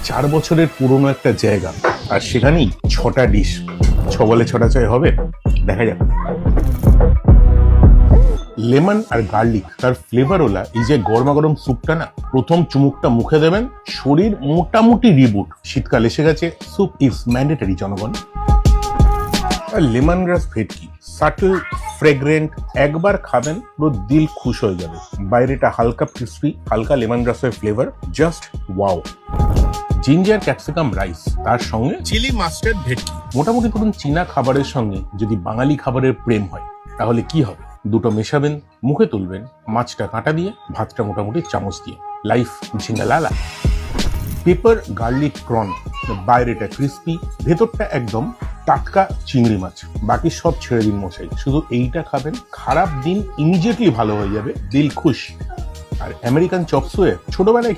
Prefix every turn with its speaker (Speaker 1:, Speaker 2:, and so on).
Speaker 1: 4 বছরের পুরনো একটা জায়গা, আর সেখানেই 6টা ডিশ। 6 বলে 6টা চাই হবে, দেখা যাক। লেমন আর গার্লিক তার ফ্লেভারওয়ালা এই যে গরমা গরম স্যুপটা না, প্রথম চুমুকটা মুখে দেবেন, শরীর মোটামুটি রিবুট। শীতকাল এসে গেছে, স্যুপ ইজ ম্যান্ডেটরি জনগণ। লেমন গ্রাস ভেটকি, সাটল, ফ্রেগ্রেন্ট, একবার খাবেন পুরো দিল খুশ হয়ে যাবে। বাইরেটা হালকা ক্রিস্পি, হালকা লেমন গ্রাসের flavour, just wow. Ginger capsicum rice, তার সঙ্গে চিলি মাস্টার্ড ভেটকি। মোটামুটি ধরুন চীনা খাবারের সঙ্গে যদি বাঙালি খাবারের প্রেম হয়, তাহলে কি হবে? দুটো মেশাবেন, মুখে তুলবেন, মাছটা কাঁটা দিয়ে, ভাতটা মোটামুটি চামচ দিয়ে, লাইফ ঝিঙ্গালালা। পেপার গার্লিক প্রন, বাইরেটা ক্রিস্পি, ভেতরটা একদম টাটকা চিংড়ি মাছ। বাকি সব ছেড়ে দিন মশাই, শুধু এইটা খাবেন, খারাপ দিন ইমিডিয়েটলি ভালো হয়ে যাবে, দিল খুশ। আর আমেরিকান চপ সুয়ে ছোটবেলায়